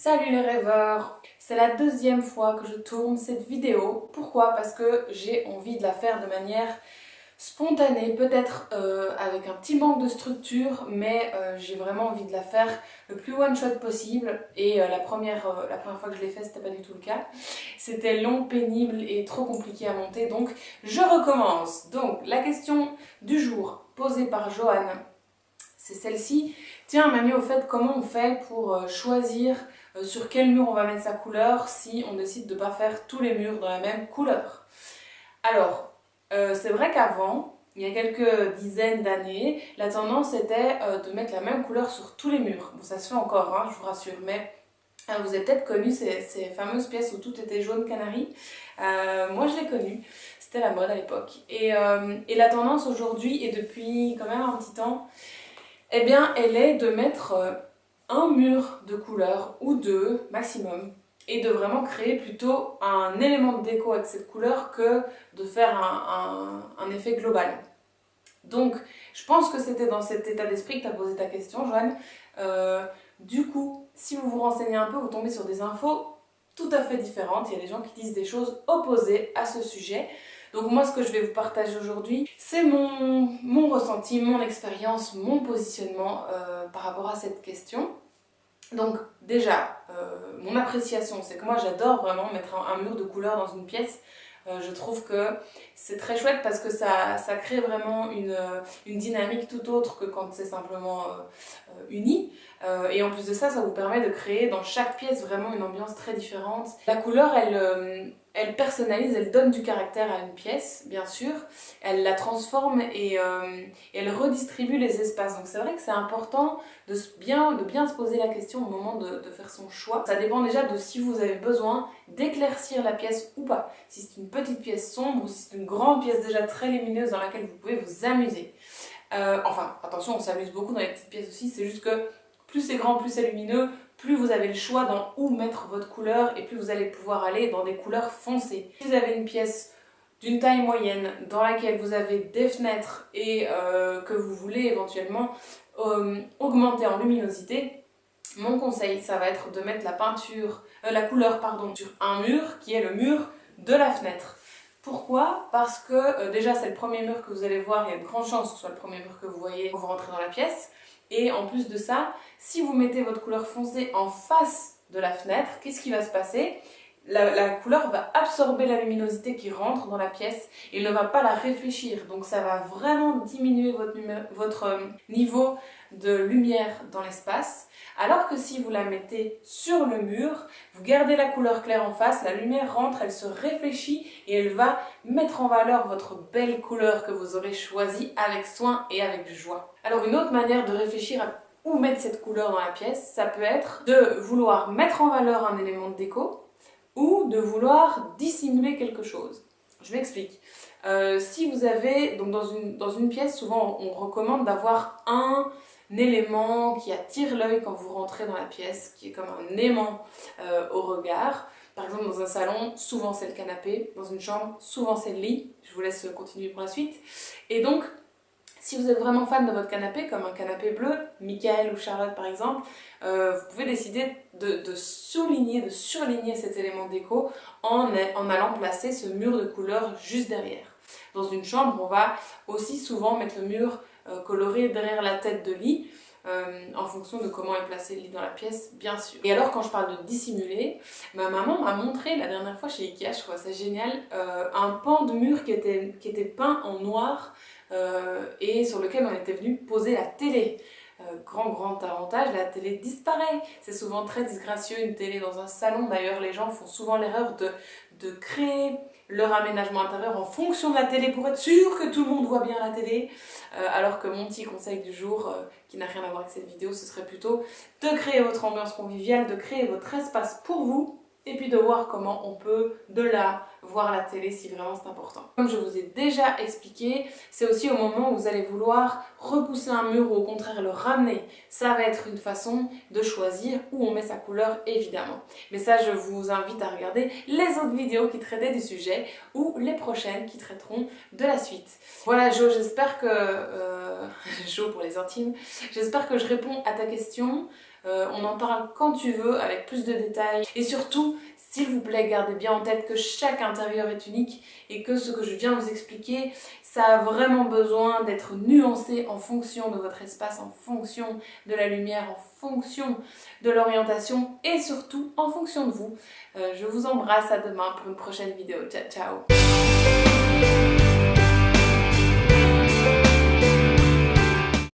Salut les rêveurs! C'est la deuxième fois que je tourne cette vidéo. Pourquoi? Parce que j'ai envie de la faire de manière spontanée, peut-être avec un petit manque de structure, mais j'ai vraiment envie de la faire le plus one shot possible. Et la première fois que je l'ai fait, c'était pas du tout le cas. C'était long, pénible et trop compliqué à monter, donc je recommence. Donc la question du jour posée par Joanne, c'est celle-ci. Tiens Mamie, au fait, comment on fait pour choisir sur quel mur on va mettre sa couleur si on décide de ne pas faire tous les murs dans la même couleur? Alors, c'est vrai qu'avant, il y a quelques dizaines d'années, la tendance était de mettre la même couleur sur tous les murs. Bon, ça se fait encore, hein, je vous rassure, mais vous avez peut-être connu ces fameuses pièces où tout était jaune canari. Moi, je l'ai connu. C'était la mode à l'époque. Et la tendance aujourd'hui, et depuis quand même un petit temps, eh bien, elle est de mettre un mur de couleur ou deux maximum et de vraiment créer plutôt un élément de déco avec cette couleur que de faire un effet global. Donc, je pense que c'était dans cet état d'esprit que tu as posé ta question, Joanne. Du coup, si vous vous renseignez un peu, vous tombez sur des infos tout à fait différentes. Il y a des gens qui disent des choses opposées à ce sujet. Donc moi, ce que je vais vous partager aujourd'hui, c'est mon ressenti, mon expérience, mon positionnement par rapport à cette question. Donc déjà, mon appréciation, c'est que moi j'adore vraiment mettre un mur de couleur dans une pièce. Je trouve que c'est très chouette parce que ça crée vraiment une dynamique tout autre que quand c'est simplement uni. Et en plus de ça, ça vous permet de créer dans chaque pièce vraiment une ambiance très différente. La couleur, elle personnalise, elle donne du caractère à une pièce, bien sûr. Elle la transforme et elle redistribue les espaces. Donc c'est vrai que c'est important de bien se poser la question au moment de faire son choix. Ça dépend déjà de si vous avez besoin d'éclaircir la pièce ou pas. Si c'est une petite pièce sombre ou si c'est une grande pièce déjà très lumineuse dans laquelle vous pouvez vous amuser. Enfin, attention, on s'amuse beaucoup dans les petites pièces aussi, c'est juste que plus c'est grand, plus c'est lumineux, plus vous avez le choix dans où mettre votre couleur et plus vous allez pouvoir aller dans des couleurs foncées. Si vous avez une pièce d'une taille moyenne dans laquelle vous avez des fenêtres et que vous voulez éventuellement augmenter en luminosité, mon conseil, ça va être de mettre la couleur sur un mur qui est le mur de la fenêtre. Pourquoi? Parce que déjà c'est le premier mur que vous allez voir, il y a de grandes chances que ce soit le premier mur que vous voyez quand vous rentrez dans la pièce. Et en plus de ça, si vous mettez votre couleur foncée en face de la fenêtre, qu'est-ce qui va se passer? La couleur va absorber la luminosité qui rentre dans la pièce et ne va pas la réfléchir. Donc ça va vraiment diminuer votre niveau de lumière dans l'espace. Alors que si vous la mettez sur le mur, vous gardez la couleur claire en face, la lumière rentre, elle se réfléchit et elle va mettre en valeur votre belle couleur que vous aurez choisie avec soin et avec joie. Alors une autre manière de réfléchir à où mettre cette couleur dans la pièce, ça peut être de vouloir mettre en valeur un élément de déco ou de vouloir dissimuler quelque chose. Je m'explique. Si vous avez, donc dans une pièce, souvent on recommande d'avoir un élément qui attire l'œil quand vous rentrez dans la pièce, qui est comme un aimant au regard. Par exemple, dans un salon, souvent c'est le canapé. Dans une chambre, souvent c'est le lit. Je vous laisse continuer pour la suite. Et donc, si vous êtes vraiment fan de votre canapé, comme un canapé bleu, Michael ou Charlotte par exemple, vous pouvez décider de surligner cet élément déco en allant placer ce mur de couleur juste derrière. Dans une chambre, on va aussi souvent mettre le mur coloré derrière la tête de lit, en fonction de comment est placé le lit dans la pièce, bien sûr. Et alors, quand je parle de dissimuler, ma maman m'a montré la dernière fois chez Ikea, je trouve ça génial, un pan de mur qui était peint en noir et sur lequel on était venu poser la télé. Grand avantage, la télé disparaît. C'est souvent très disgracieux une télé dans un salon. D'ailleurs, les gens font souvent l'erreur de créer leur aménagement intérieur en fonction de la télé pour être sûr que tout le monde voit bien la télé. Alors que mon petit conseil du jour, qui n'a rien à voir avec cette vidéo, ce serait plutôt de créer votre ambiance conviviale, de créer votre espace pour vous et puis de voir comment on peut de là voir la télé si vraiment c'est important. Comme je vous ai déjà expliqué, c'est aussi au moment où vous allez vouloir repousser un mur ou au contraire le ramener. Ça va être une façon de choisir où on met sa couleur évidemment. Mais ça, je vous invite à regarder les autres vidéos qui traitaient du sujet ou les prochaines qui traiteront de la suite. Voilà Jo, j'espère que... Jo pour les intimes, j'espère que je réponds à ta question. On en parle quand tu veux, avec plus de détails. Et surtout, s'il vous plaît, gardez bien en tête que chaque intérieur est unique et que ce que je viens de vous expliquer, ça a vraiment besoin d'être nuancé en fonction de votre espace, en fonction de la lumière, en fonction de l'orientation et surtout en fonction de vous. Je vous embrasse, à demain pour une prochaine vidéo. Ciao, ciao!